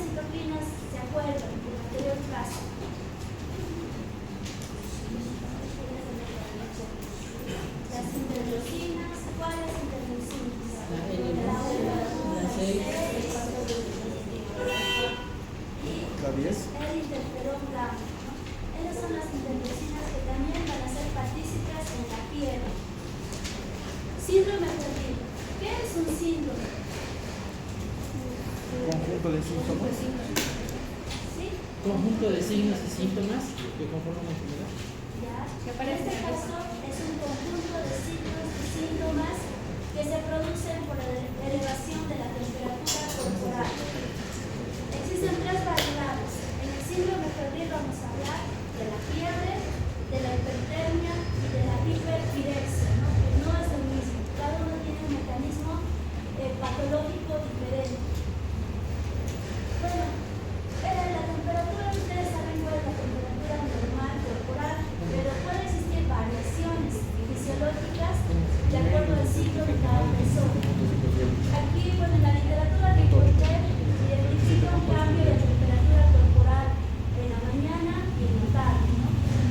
y qué opinas, se acuerdan del anterior caso. Las interleucinas, ¿cuáles interleucinas? La 1, la 6, el 4 y el interferón gamma. Esas son las interleucinas que también van a ser partícipes en la fiebre. Síndrome febril. ¿Qué es un síndrome? Conjunto de síntomas. ¿Sí? Conjunto de signos y síntomas que conforman la enfermedad. Ya. En este caso es un conjunto de signos y síntomas que se producen por la elevación de la temperatura corporal. Existen tres variables. En el síndrome febril vamos a hablar de la fiebre, de la hipertermia y de la hiperpirexia, ¿no? Que no es lo mismo. Cada uno tiene un mecanismo patológico diferente. Bueno, la temperatura, ustedes saben cuál es la temperatura normal corporal, pero puede existir variaciones fisiológicas de acuerdo al ciclo de cada persona. Aquí, bueno, en la literatura de Ripoller identifica un cambio de temperatura corporal en la mañana y en la tarde, ¿no?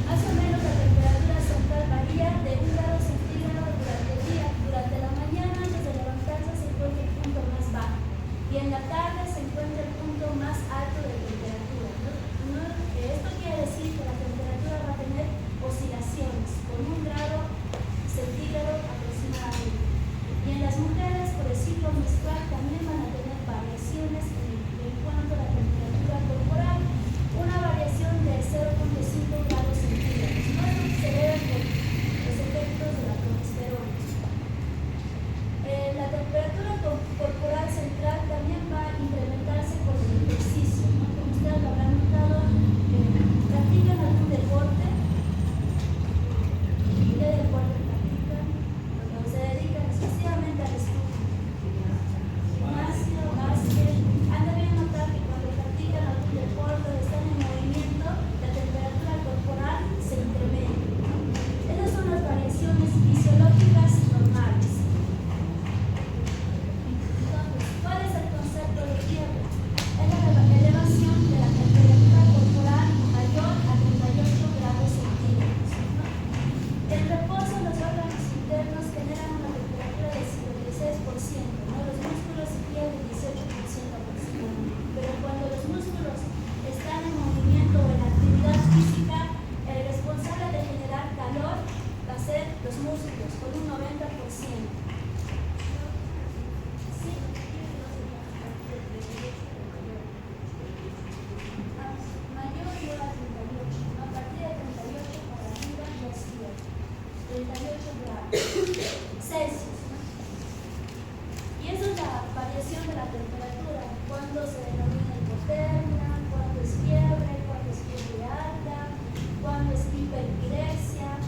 Más o menos la temperatura central varía de 1 grado centígrado durante el día. Durante la mañana, antes de levantarse, se encuentra el punto más bajo y en la tarde se encuentra el punto más alto de temperatura, ¿no? Esto quiere decir que la temperatura va a tener oscilaciones con 1 grado centígrado aproximadamente. Y en las mujeres, por el ciclo menstrual, también van a tener variaciones en cuanto a la temperatura corporal, una variación de 0,5 grados centígrados. No es lo que se debe por los efectos de la progesterona. La temperatura corporal central también va a incrementarse con el ejercicio, ¿no? Como ustedes lo habrán notado, practican algún deporte. ¿Qué deporte practican? Cuando se dedican exclusivamente al estudio. Gimnasio, básquet. Han debido notar que cuando practican algún deporte o están en movimiento, la temperatura corporal se incrementa, ¿no? Esas son las variaciones fisiológicas normales. Entonces, ¿cuál es el concepto de fiebre? Es la elevación de la temperatura corporal mayor a 38 grados centígrados, ¿no? En reposo, los órganos internos generan una temperatura del 56%, ¿no? Los músculos y piel del 18% aproximadamente. Pero cuando los músculos están en movimiento o en actividad física, el responsable de generar calor va a ser los músculos, con un 90%. ¿Sí? Mayor igual a 38, ¿no? A partir de 38 para arriba ya es fiebre. 38 grados Celsius, ¿no? Y esa es la variación de la temperatura, cuando se denomina hipotermia, cuando es fiebre alta, cuando es hiperpirexia.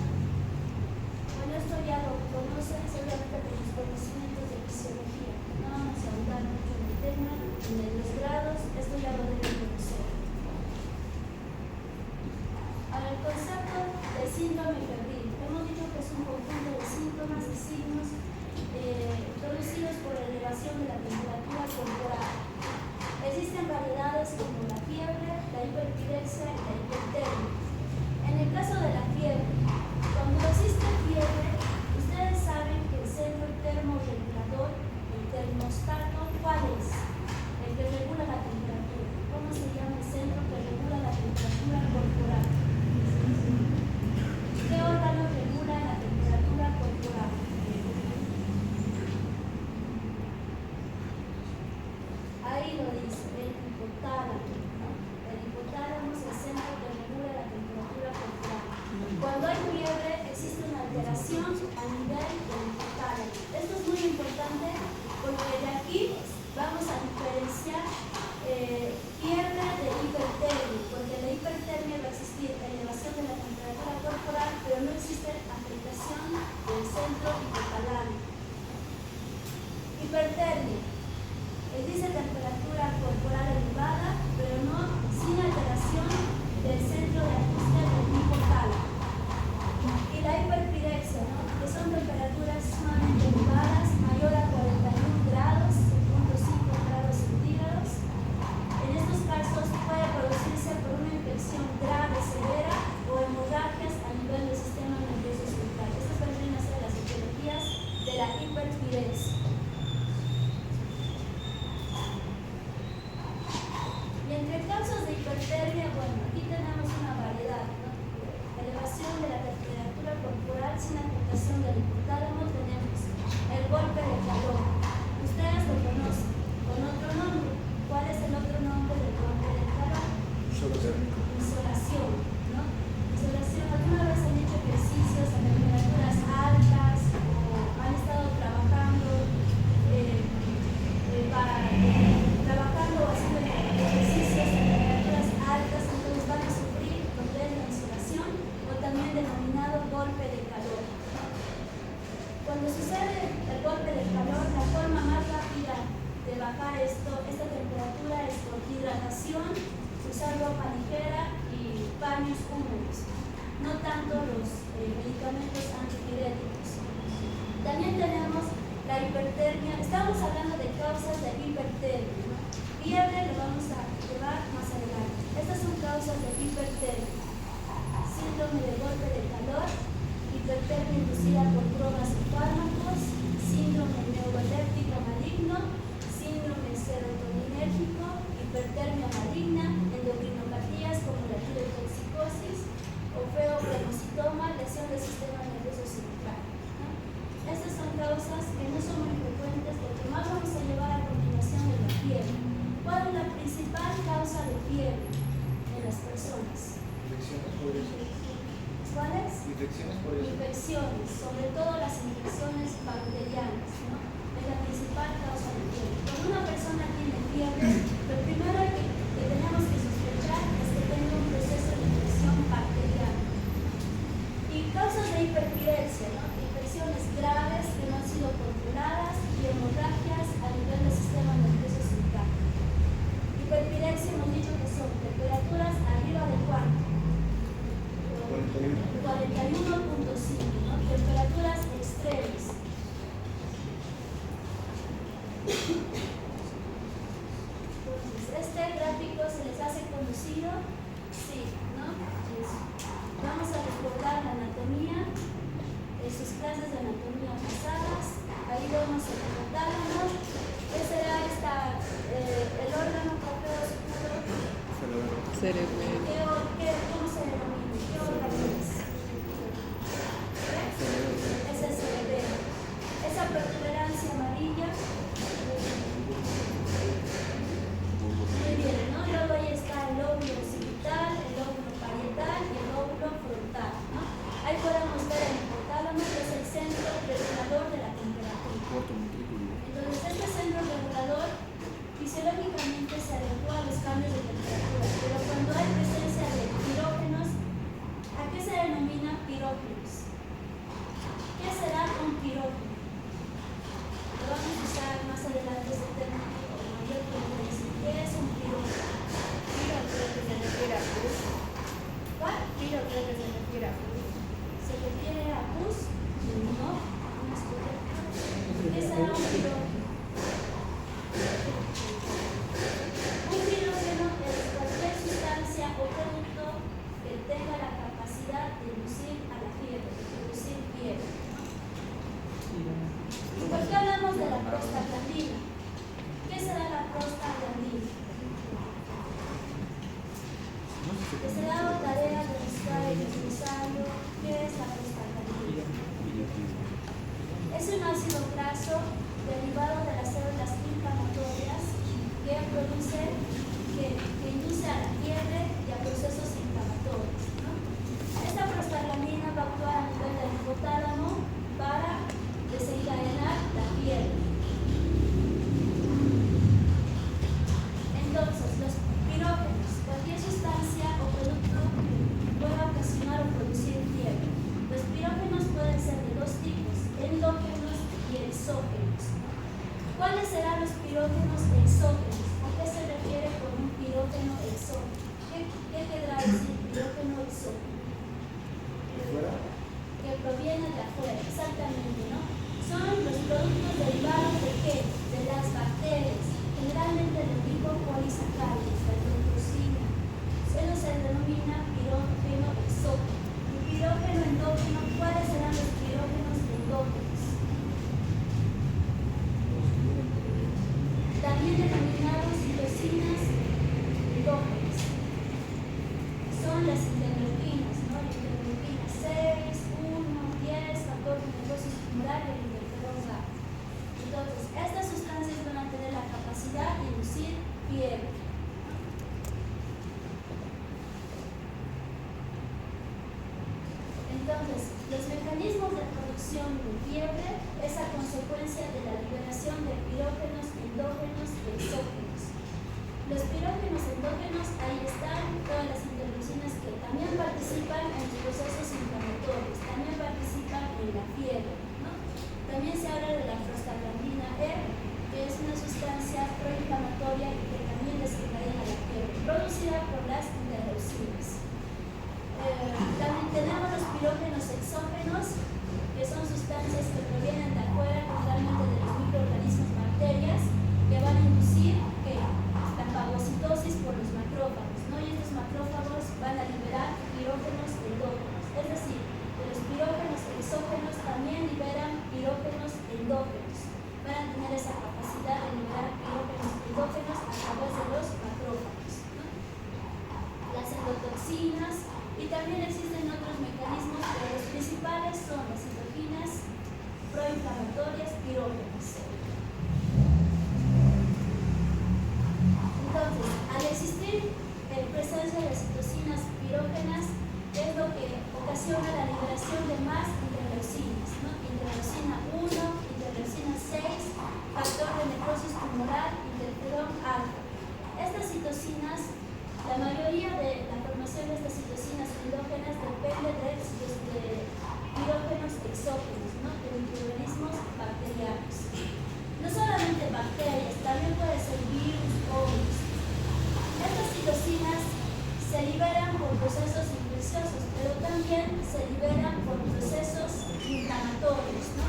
Bueno, esto ya lo conocen seguramente con los conocimientos de fisiología. No vamos a ahondar mucho en el tema, en los grados, esto ya lo deben conocer. Ahora, el concepto de síndrome febril. Hemos dicho que es un conjunto de síntomas y signos producidos por la elevación de la temperatura corporal. Existen variedades como la fiebre, la hiperpirexia y la hipertermia. En el caso de la fiebre, cuando existe fiebre, ustedes saben que el centro termorregulador, el termostato, ¿cuál es? El que regula la temperatura. ¿Cómo se llama el centro que regula la temperatura corporal? ¿Qué órgano regula la temperatura corporal? Ahí lo dice, el hipotálamo, ¿no? El hipotálamo es el centro que regula la temperatura corporal. Cuando hay fiebre, existe una alteración a nivel del hipotálamo. Esto es muy importante porque de aquí vamos a diferenciar fiebre de hipertermia, porque en la hipertermia va a existir elevación de la temperatura corporal, pero no existe afectación del centro hipotalámico. Hipertermia. Dice temperatura corporal elevada, pero no sin alteración del centro de ajuste del hipotálamo. Y la hiperpirexia, ¿no? Que son temperaturas sumamente elevadas, mayor a 41 grados, 0.5 grados centígrados. En estos hipertermia, bueno, aquí tenemos una variedad, ¿no? Elevación de la temperatura corporal sin afectación del hipotálamo, tenemos el golpe de calor. Ustedes lo conocen con otro nombre. ¿Cuál es el otro nombre del golpe de calor? Insolación, ¿no? Insolación. ¿Alguna vez han hecho ejercicios a temperaturas altas o han estado trabajando trabajando o haciendo ejercicios a temperaturas altas, entonces van a sufrir lo que es la insolación o también denominado golpe de calor? Cuando sucede el golpe de calor, la forma más rápida de bajar esta temperatura es por hidratación, usar ropa ligera y paños húmedos, no tanto los medicamentos antipiréticos. También tenemos la hipertermia. Estamos hablando de causas de hipertermia, ¿no? Fiebre lo vamos a llevar más adelante. Estas son causas de hipertermia: síndrome de golpe de calor, hipertermia inducida por drogas o fármacos, síndrome neuroleptico maligno, síndrome serotoninérgico, hipertermia maligna, endocrinopatías como la tirotoxicosis o feocromocitoma, lesión del sistema nervioso central, ¿no? Estas son causas que no son muy frecuentes. Lo que más vamos a llevar a continuación es la fiebre. ¿Cuál es la principal causa de fiebre en las personas? ¿Cuáles? Infecciones por eso. Infecciones, sobre todo las infecciones bacterianas, ¿no? Es la principal causa de fiebre. Cuando una persona tiene fiebre, lo primero que tenemos que sospechar es que tenga un proceso de infección bacteriana. Y causas de hiperpiresia, ¿no? Infecciones graves que no han sido controladas y hemorragias a nivel del sistema nervioso central. Hiperpirexia hemos dicho que son temperaturas arriba de cuánto? 41.5, ¿no? Temperaturas extremas. Entonces, este gráfico se les hace conocido, sí, ¿no? Vamos a recordar la anatomía, sus clases de anatomía pasadas. Ahí vemos el hipotálamo. ¿Qué será el órgano café oscuro? Cerebelo. ¿Cómo se denomina? ¿Qué órgano es? Es el cerebelo. Esa protuberancia amarilla. Muy bien, ¿no? Luego ahí está el lóbulo occipital, el lóbulo parietal y el lóbulo frontal, ¿no? Ahí podemos ver el hipotálamo, que es el centro regulador de la temperatura. Entonces, este centro regulador fisiológicamente se adecua a los cambios de temperatura, pero cuando hay presencia de pirógenos, ¿a qué se denomina pirógenos? ¿Qué será un pirógeno? Lo vamos a usar más adelante este término con mayor frecuencia. ¿Qué es un pirógeno? Piro creo que se refiere a pus. ¿Cuál? Piro creo que se refiere a pus. ¿Se refiere a pus? No, no es correcto. ¿Qué será un pirógeno? Un pirógeno es cualquier sustancia o producto que tenga la capacidad de inducir a la fiebre, de producir fiebre. ¿Y por qué hablamos de la prostaglandina? ¿Qué será la prostaglandina? Que se da la tarea de buscar y utilizarlo. ¿Qué es la prostaglandina? Es un ácido graso derivado de las células inflamatorias que induce a la fiebre y a procesos inflamatorios, ¿no? Esta prostaglandina va a actuar a nivel del hipotálamo para desencadenar la fiebre. Entonces, los pirógenos, cualquier sustancia o producto que pueda ocasionar o producir fiebre. Los pirógenos pueden ser de dos tipos: endógenos y exógenos. ¿Cuáles serán los pirógenos exógenos? ¿A qué se refiere con un pirógeno exógeno? ¿Qué querrá decir pirógeno exógeno? Que proviene de afuera, exactamente, ¿no? Son los productos derivados de ¿qué? De las bacterias, generalmente del tipo polisacáridos, la glucosina. Eso se denomina pirógeno exógeno. Y pirógeno endógeno, ¿cuáles serán los pirógenos endógenos? También denominados citocinas endógenas. Los mecanismos de producción de fiebre es a consecuencia de la liberación de pirógenos endógenos y exógenos. Los pirógenos endógenos, ahí están todas las interleucinas que también participan en los procesos inflamatorios, también participan en la fiebre, ¿no? También se habla de la prostaglandina E, que es una sustancia proinflamatoria que también desencadena la fiebre, producida por las interleucinas. También tenemos los pirógenos exógenos, que son sustancias que provienen de afuera, totalmente de los microorganismos bacterias, que van a inducir la fagocitosis por los macrófagos, ¿no? Y estos macrófagos van a liberar pirógenos endógenos, es decir, que los pirógenos exógenos también liberan pirógenos endógenos, van a tener esa capacidad de liberar pirógenos endógenos a través de los macrófagos, ¿no? Las endotoxinas, y también existen otros mecanismos, pero los principales son las citoquinas proinflamatorias pirógenas. Entonces, al existir presencia de citocinas pirógenas, es lo que ocasiona la liberación de más interleucinas, ¿no? Interleucina 1, interleucina 6, factor de necrosis tumoral, interferón alfa. Estas citocinas, la mayoría de la formación de estas citocinas endógenas depende de pirógenos exógenos, ¿no? De microorganismos bacterianos. No solamente bacterias, también puede ser virus o virus. Estas citocinas se liberan por procesos infecciosos, pero también se liberan por procesos inflamatorios, ¿no?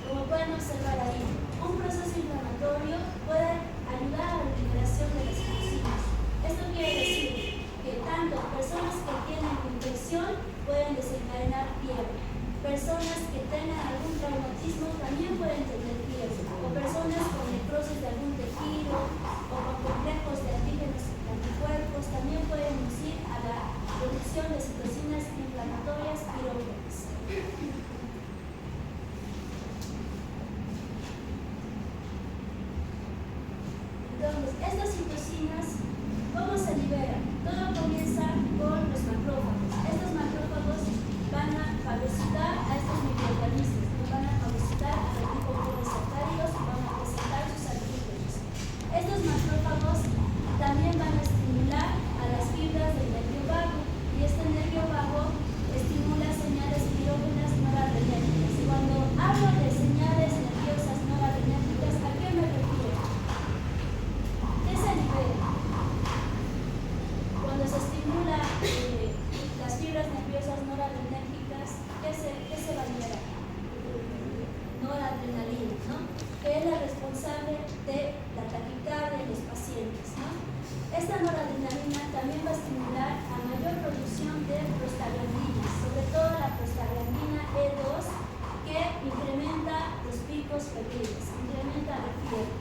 Como pueden observar ahí, un proceso inflamatorio puede ayudar a la liberación de las citocinas. Esto quiere decir que tanto personas que tienen infección pueden desencadenar fiebre, personas que tengan algún traumatismo también pueden tener fiebre, o personas con necrosis de algún tejido o con complejos de antígenos y anticuerpos también pueden inducir a la producción de citocinas inflamatorias pirógenas. Entonces, estas citocinas, ¿cómo se liberan? Todo comienza con los macrófagos. Estos macrófagos van a fagocitar a estos microorganismos, van a fagocitar a los liposacáridos y van a presentar sus antígenos. Estos macrófagos también van a estimular a las fibras del nervio vago, y este nervio vago estimula señales pirógenas noradrenérgicas. Cuando hablo de señales nerviosas noradrenérgicas, ¿a qué me refiero? ¿Qué se libera? Cuando se estimula las fibras nerviosas noradrenérgicas, ¿qué se va a liberar? Noradrenalina, ¿no? Que es la responsable de la taquicardia en los pacientes, ¿no? Esta noradrenalina también va a estimular a mayor producción de prostaglandinas, sobre todo la prostaglandina E2, que incrementa los picos febriles, incrementa la fiebre.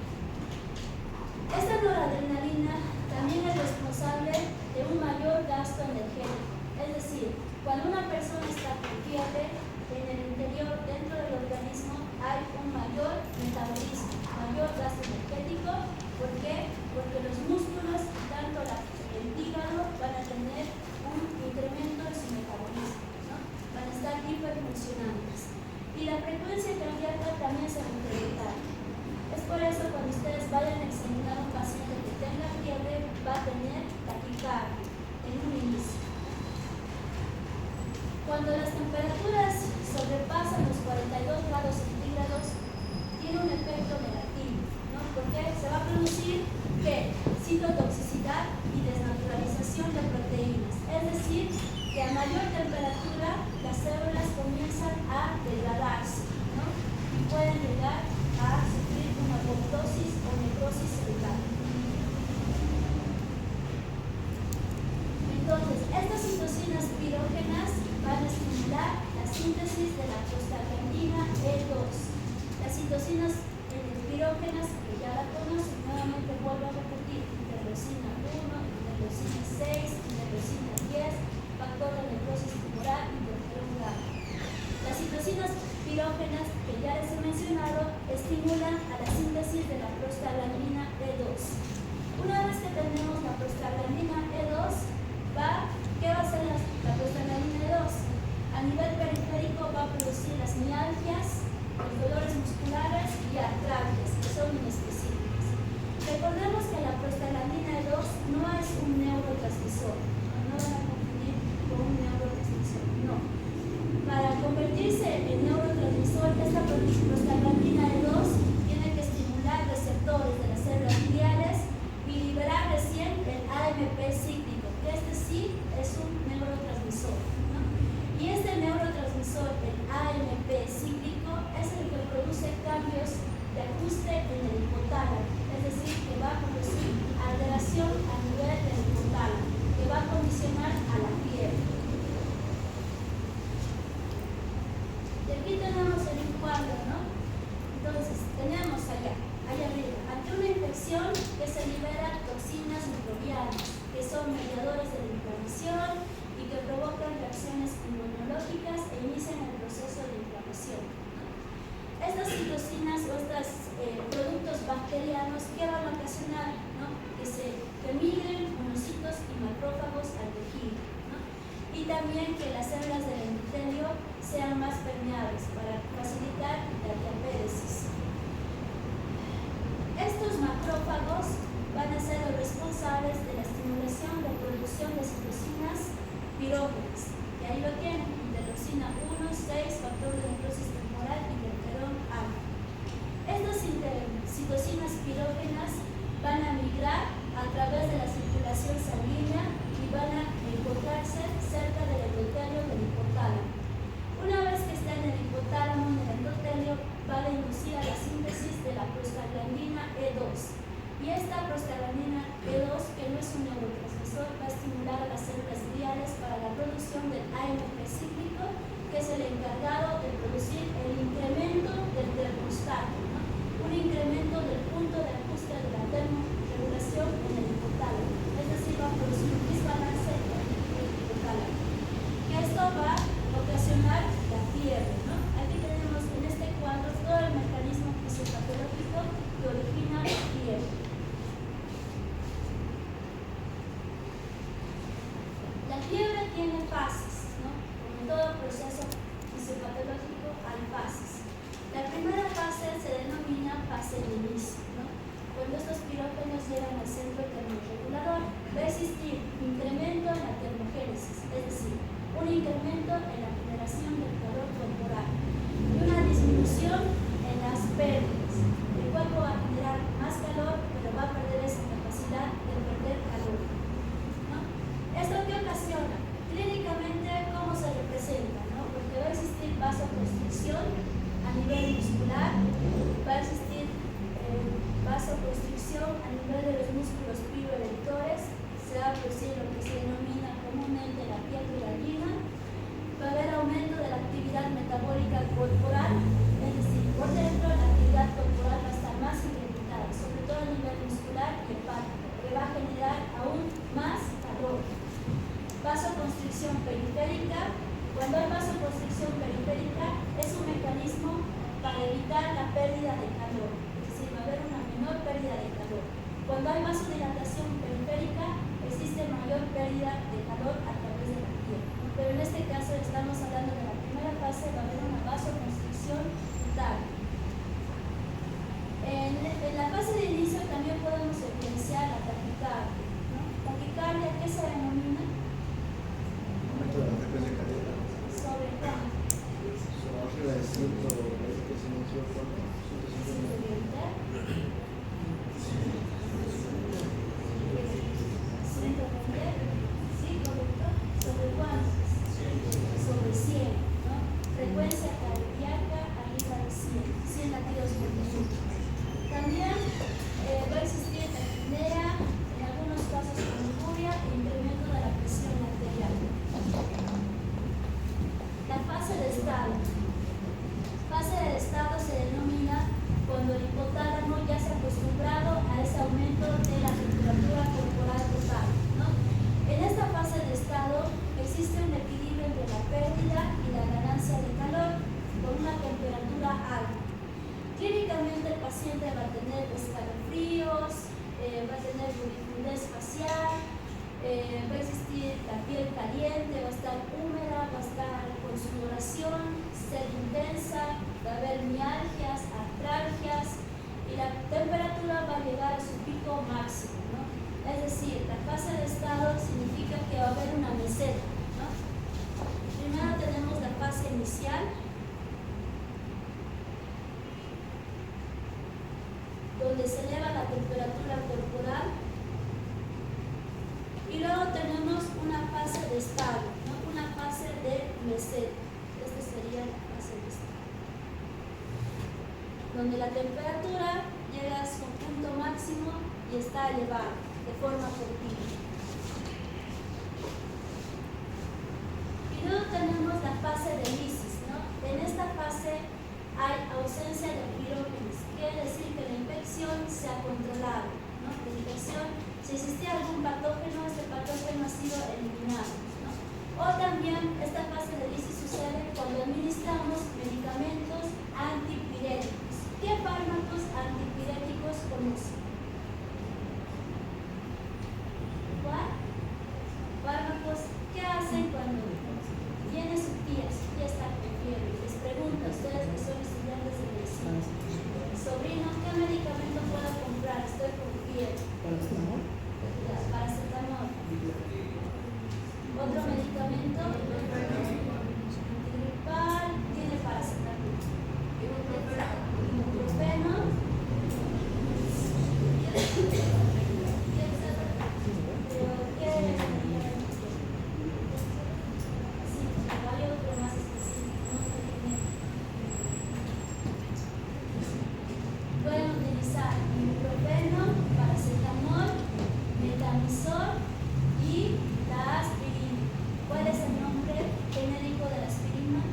Esta noradrenalina también es responsable de un mayor gasto energético, es decir, cuando una persona está con fiebre, en el interior, dentro del organismo, hay un mayor metabolismo, mayor gasto energético. ¿Por qué? Porque los músculos y tanto el hígado van a tener un incremento en su metabolismo, ¿no? Van a estar hiperfuncionantes. Y la frecuencia cardíaca también se va a incrementar. Es por eso cuando ustedes vayan a examinar a un paciente que tenga fiebre, va a tener taquicardia en un inicio. Cuando las temperaturas sobrepasan los 42 grados centígrados, tiene un efecto negativo, ¿no? Porque se va a producir ¿qué? Citotoxicidad y desnaturalización de proteínas. Es decir, que a mayor temperatura las células comienzan a degradarse, ¿no? Y pueden llegar a sufrir una apoptosis o necrosis celular. Entonces, estas citocinas pirógenas van a estimular la AMP cíclico, que este sí es un neurotransmisor, ¿no? Y este neurotransmisor, el AMP cíclico, es el que produce cambios de ajuste en el hipotálamo, es decir, que va a producir alteración a nivel del hipotálamo, que va a condicionar a la fiebre. Y aquí tenemos el cuadro, ¿no? Entonces, tenemos allá arriba, ante una infección que se libera toxinas microbianas, que son mediadores de la inflamación y que provocan reacciones inmunológicas e inician el proceso de inflamación. Estas citocinas o estos productos bacterianos, ¿qué van a ocasionar? ¿No? Que migren monocitos y macrófagos al tejido, ¿no? Y también que las células del endotelio sean más permeables para facilitar la diapéresis. Estos macrófagos van a ser los responsables de la estimulación de producción de citocinas pirógenas. Y ahí lo tienen, interleucina 1, 6, factor de necrosis temporal y interferón alfa. Estas citocinas pirógenas van a migrar a través de la circulación sanguínea y van a encontrarse cerca del endotelio del hipotálamo. Una vez que está en el hipotálamo, en el endotelio, va a inducir a la síntesis de la prostaglandina E2. Y esta prostaglandina E2, que no es un neurotransmisor, va a estimular a las células gliales para la producción del AMP cíclico, que es el encargado de producir el incremento del termostato, ¿no? Un incremento del punto de ajuste de la termorregulación en el hipotálamo. Es decir, va a producir un desbalance en el hipotálamo. Y esto va a ocasionar la fiebre, ¿no? Aquí tenemos en este cuadro todo el mecanismo fisiopatológico que origina la fiebre. La fiebre tiene fases, ¿no? Como en todo proceso fisiopatológico hay fases. La primera fase se denomina fase de inicio, ¿no? Cuando estos pirógenos llegan al centro termorregulador, va a existir incremento en la termogénesis, es decir, un incremento en la generación del calor corporal y una disminución en las pérdidas. El cuerpo va a generar más calor, pero va a perder esa capacidad de perder calor, ¿no? ¿Esto qué ocasiona? Clínicamente, ¿cómo se representa? ¿No? Porque va a existir vasoconstricción a nivel muscular, va a existir vasoconstricción a nivel de los músculos piroerectores, se va a producir lo que se denomina comúnmente la piel de gallina, va a haber aumento de la actividad metabólica corporal, es decir, por dentro la actividad corporal va a estar más incrementada, sobre todo a nivel muscular y hepático, que va a generar aún más calor. Vasoconstricción periférica. Cuando hay vasoconstricción periférica es un mecanismo para evitar la pérdida de calor, es decir, va a haber una menor pérdida de calor. Cuando hay vasodilatación periférica existe mayor pérdida de calor a través de la piel, pero en este caso estamos hablando de la primera fase, va a haber una vasoconstricción total. En la fase de inicio también podemos evidenciar la taquicardia, ¿no? Taquicardia, ¿qué se denomina? Aumento de la frecuencia cardíaca. ¿Sobre cuánto? Arriba de 100, parece que se inició con 150. 120, sí, correcto. ¿Sobre cuánto? Sobre 100, ¿no? Frecuencia cardíaca arriba de 100 latidos por minuto. También va a existir apnea, en algunos casos con lujuria e incremento de la presión arterial. La fase de estado. Fase de estado se denomina cuando el hipotálamo ya se ha acostumbrado a ese aumento de la temperatura corporal total, ¿no? En esta fase de estado existe un equilibrio entre la pérdida y la ganancia de calor con una temperatura alta. Clínicamente el paciente va a tener escalofríos, va a tener rigidez facial, va a existir la piel caliente, va a estar húmeda, va a estar con sudoración, sed intensa, va a haber mialgias, artralgias y la temperatura va a llegar a su pico máximo, ¿no? Es decir, la fase de estado significa que va a haber una meseta, ¿no? Primero tenemos la fase inicial, donde se eleva la temperatura corporal donde la temperatura llega a su punto máximo y está elevada de forma continua. Y luego tenemos la fase de lisis, ¿no? En esta fase hay ausencia de pirógenes, quiere decir que la infección se ha controlado, ¿no? La infección, si existía algún patógeno, este patógeno ha sido eliminado, ¿no? O también esta fase de lisis sucede cuando administramos medicamentos antipiréticos. ¿Qué fármacos antipiréticos conocen? ¿Cuál? Fármacos, ¿qué hacen cuando viene su tía está con fiebre? Les pregunto a ustedes que son estudiantes de medicina. Sobrino, ¿qué medicamento puedo comprar? Estoy con fiebre. ¿Paracetamol? Ya, paracetamol. Otro medicamento, antigripal, tiene paracetamol. Ibuprofeno. Pueden utilizar ibuprofeno, paracetamol, metamizol y la aspirina. ¿Cuál es el nombre genérico de la aspirina?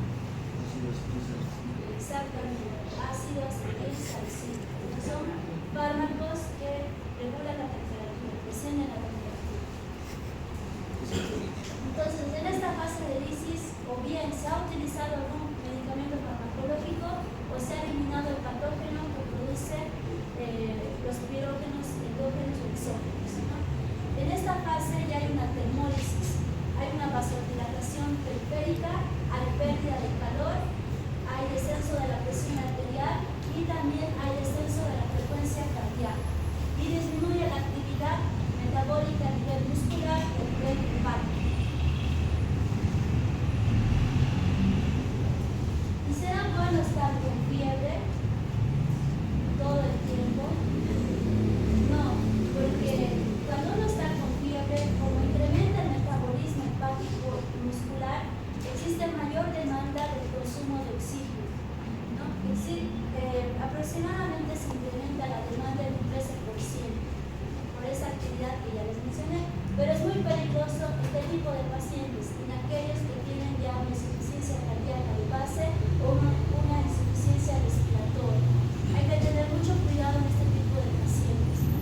Exactamente, ácido acetilsalicílico. Son fármacos que regulan la temperatura, descienden la temperatura. Entonces, en esta fase de lisis, o bien se ha utilizado algún medicamento farmacológico o se ha eliminado el patógeno que produce los pirógenos endógenos o exógenos, ¿no? En esta fase ya hay una termólisis, hay una vasodilatación periférica, hay pérdida de calor, hay descenso de la presión arterial y también hay descenso de la frecuencia cardíaca y disminuye la actividad metabólica a nivel muscular y a nivel hepático. ¿Y será bueno estar con fiebre todo el tiempo? No, porque cuando uno está con fiebre, como incrementa el metabolismo hepático y muscular, existe mayor demanda del consumo de oxígeno, ¿no? Es decir, aproximadamente se incrementa la demanda en un 13% por esa actividad que ya les mencioné, pero es muy peligroso este tipo de pacientes, en aquellos que tienen ya una insuficiencia cardíaca de base o una insuficiencia respiratoria. Hay que tener mucho cuidado en este tipo de pacientes, ¿no?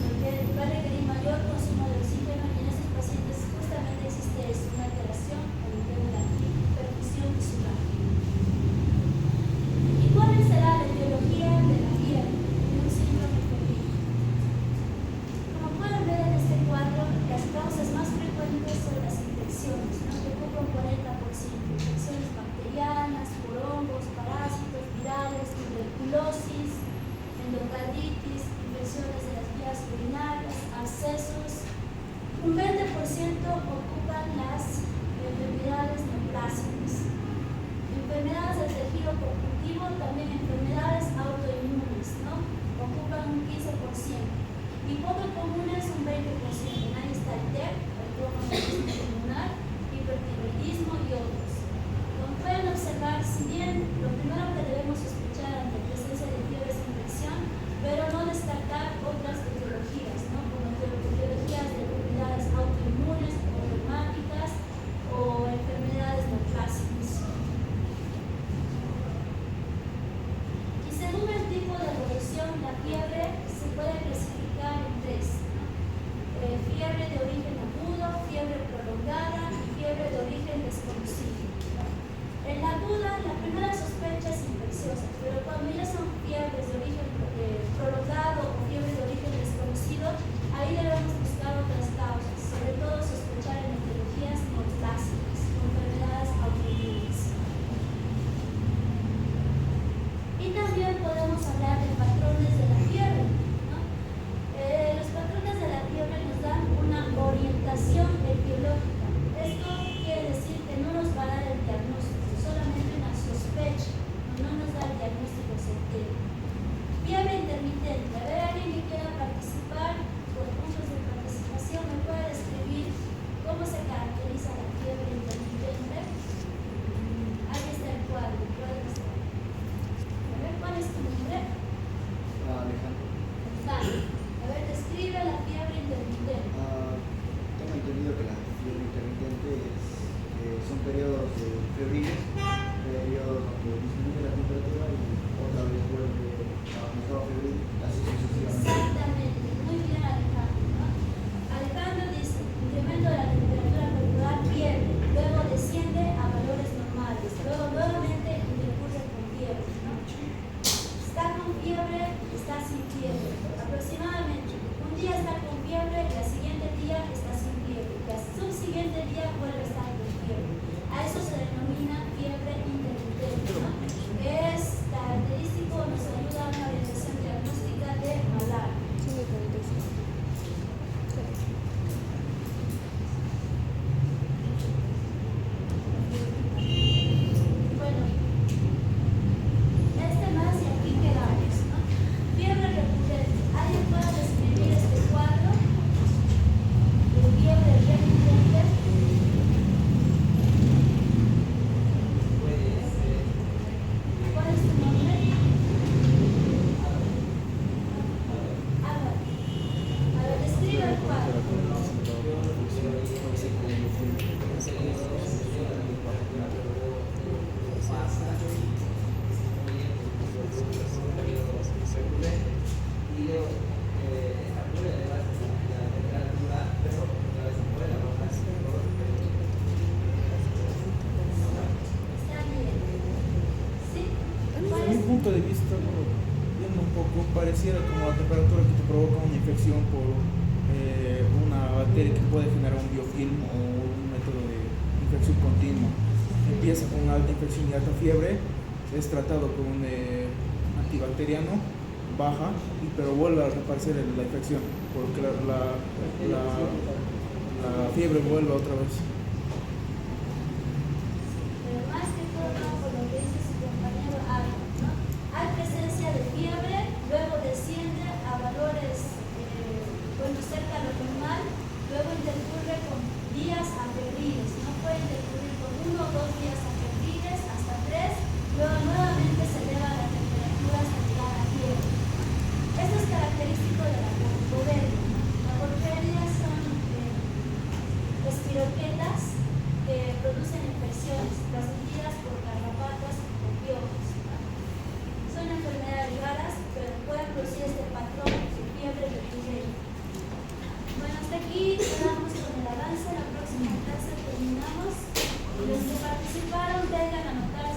Porque va a requerir mayor consumo de oxígeno y en estos pacientes justamente existe eso, una alteración a nivel de la perfusión tisular. ¿Y cuál será la etiología de la fiebre en un síndrome febril? Como pueden ver en este cuadro, las causas más frecuentes son las infecciones, ¿no? Que ocupan un 40%. Infecciones bacterianas, por hongos, parásitos, virales, tuberculosis, endocarditis, infecciones de las vías urinarias, abscesos. Un 20% ocupan las enfermedades neoplásicas. Enfermedades del tejido conjuntivo, también enfermedades autoinmunes, ¿no? Ocupan un 15%. Y poco comunes un 20%. Ahí está el TEP, el traumatismo pulmonar, hipertiroidismo y otros. Como pueden observar, si bien lo primero que debemos sospechar ante presencia de fiebre es infección, pero no descartar otras etiologías, ¿no? Como etiologías de enfermedades autoinmunes o reumáticas o enfermedades neoplásicas. Y según el tipo de evolución, la fiebre se puede clasificar en tres, ¿no? por una bacteria que puede generar un biofilm o un método de infección continua. Empieza con alta infección y alta fiebre, es tratado con un antibacteriano, baja, pero vuelve a reaparecer la infección, porque la fiebre vuelve otra vez. Pero más que todo, por lo que dice su compañero Álvaro, ¿no? Hay presencia de fiebre, luego desciende a valores cerca de lo normal, luego intercurre con días afebriles, no puede intercurrir con 1 o 2 días afebriles hasta 3, luego nuevamente se eleva la temperatura hasta llegar a fiebre. Esto es característico de la porferia, ¿no? La porferia son espiroquetas que producen infecciones transmitidas por garrapatas o piojos, ¿no? Son enfermedades raras, pero pueden producir este patrón de fiebre recurrente. Bueno, hasta aquí quedamos con el avance. La próxima clase terminamos. Los que participaron vengan a anotarse